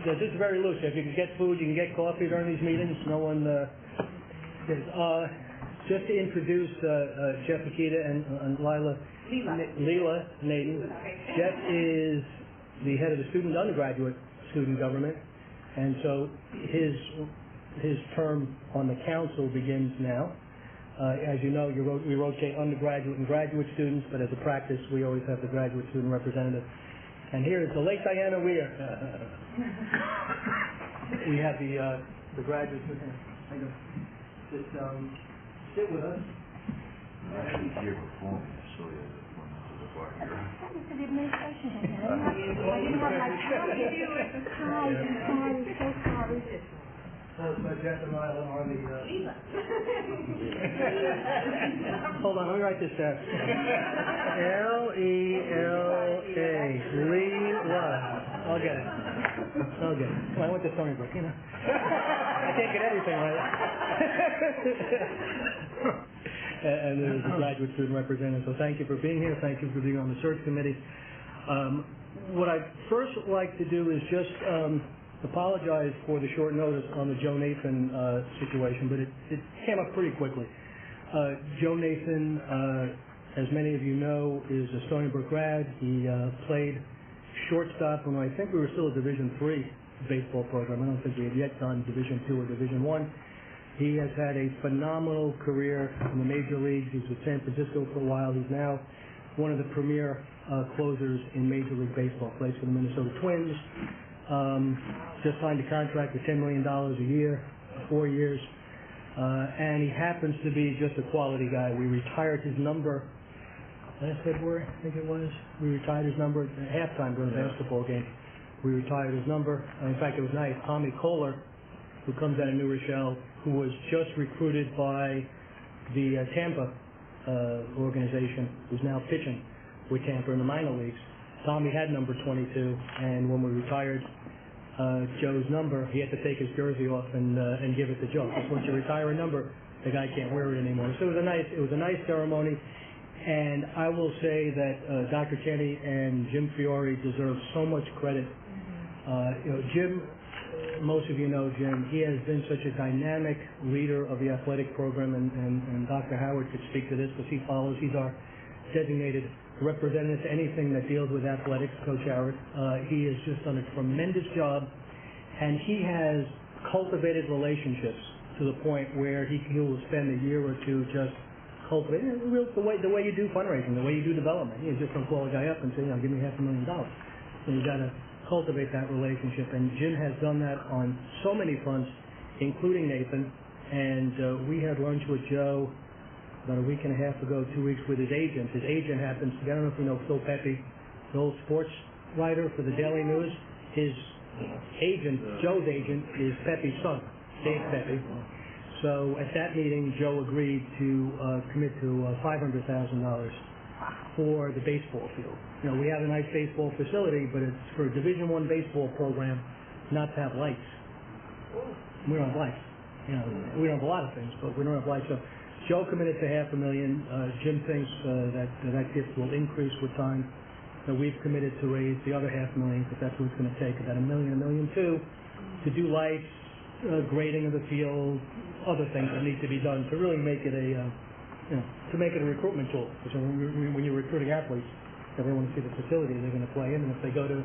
just very loose. If you can get food, you can get coffee during these meetings. No one. Just to introduce Jeff Akita and Leela Naden. Jeff is the head of the undergraduate student government, and so his term on the council begins now. As you know, we rotate undergraduate and graduate students, but as a practice, we always have the graduate student representative. And here is the late Diana Weir. We have the graduate student. Sit with us. He's here before me, so yeah, went to the bar here. That was the administration. I didn't have my time. Hi, I'm so sorry. So Jeff and Lila are the... Hold on, let me write this down. L-E-L-A. Leela. I'll get it. Well, I went to Stony Brook, you know. I can't get everything right. And there's a graduate student representative. So thank you for being here. Thank you for being on the search committee. What I'd first like to do is just apologize for the short notice on the Joe Nathan situation, but it came up pretty quickly. Joe Nathan, as many of you know, is a Stony Brook grad. He played shortstop when I think we were still a Division III baseball program. I don't think we had yet done Division II or Division I. He has had a phenomenal career in the major leagues. He was with San Francisco for a while. He's now one of the premier closers in Major League Baseball. Plays for the Minnesota Twins. Just signed a contract for $10 million a year, 4 years. And he happens to be just a quality guy. We retired his number last February, I think it was. We retired his number at halftime during a basketball game. We retired his number. In fact, it was nice. Tommy Kohler, who comes out of New Rochelle, who was just recruited by the Tampa organization, who's now pitching with Tampa in the minor leagues. Tommy had number 22, and when we retired Joe's number, he had to take his jersey off and give it to Joe. Because once you retire a number, the guy can't wear it anymore. So it was a nice ceremony, and I will say that Dr. Kenny and Jim Fiore deserve so much credit. Jim, most of you know Jim. He has been such a dynamic leader of the athletic program, and Dr. Howard could speak to this because he follows. He's our designated representative to anything that deals with athletics, Coach Howard. He has just done a tremendous job, and he has cultivated relationships to the point where he will spend a year or two just cultivating the way you do fundraising, the way you do development. You just don't call a guy up and say, give me $500,000. So you got to cultivate that relationship, and Jim has done that on so many fronts, including Nathan. And we had lunch with Joe about a week and a half ago, 2 weeks, with his agent. His agent happens to, I don't know if you know Phil Pepe, the old sports writer for the Daily News. His agent, Joe's agent, is Pepe's son, Dave Pepe. So at that meeting, Joe agreed to commit to $500,000 for the baseball field. We have a nice baseball facility, but it's for a Division I baseball program not to have lights. We don't have lights. We don't have a lot of things, but we don't have lights. So Joe committed to $500,000. Jim thinks that gift will increase with time. We've committed to raise the other $500,000, because that's what it's going to take, about $1 million, $1.2 million, to do lights, grading of the field, other things that need to be done to really make it to make it a recruitment tool. Because when you're recruiting athletes, they want to see the facility they're going to play in, and if they go to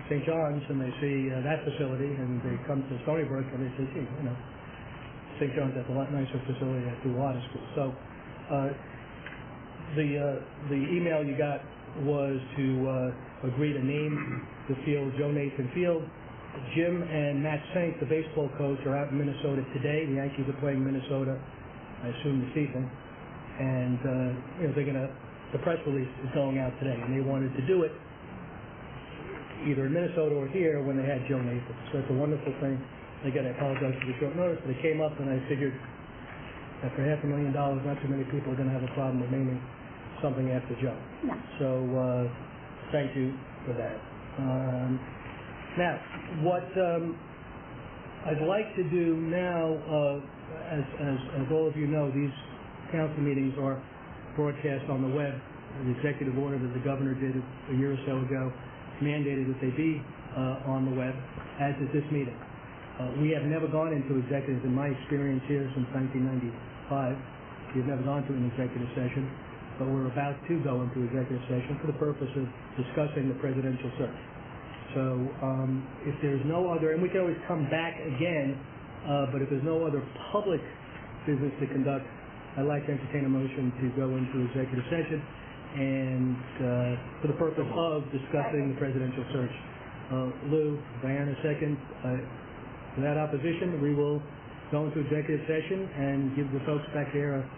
St. John's and they see that facility, and they come to Stony Brook and they say, gee, St. John's has a lot nicer facility at the water school. So the email you got was to agree to name the field Joe Nathan Field. Jim and Matt Saint, the baseball coach, are out in Minnesota today. The Yankees are playing Minnesota, I assume, this evening. And the press release is going out today, and they wanted to do it either in Minnesota or here when they had Joe Nathan. So it's a wonderful thing. Again, I apologize for the short notice, but it came up, and I figured that for $500,000, not too many people are going to have a problem with naming something after Joe. No. So thank you for that. Now, what I'd like to do now, as all of you know, these council meetings are broadcast on the web. The executive order that the governor did a year or so ago mandated that they be on the web. as is this meeting. We have never gone into executive, in my experience here since 1995, we've never gone to an executive session, but we're about to go into executive session for the purpose of discussing the presidential search. So if there's no other, and we can always come back again, but if there's no other public business to conduct, I'd like to entertain a motion to go into executive session and for the purpose of discussing the presidential search. Lou, Diana, second. Without opposition, we will go into executive session and give the folks back there a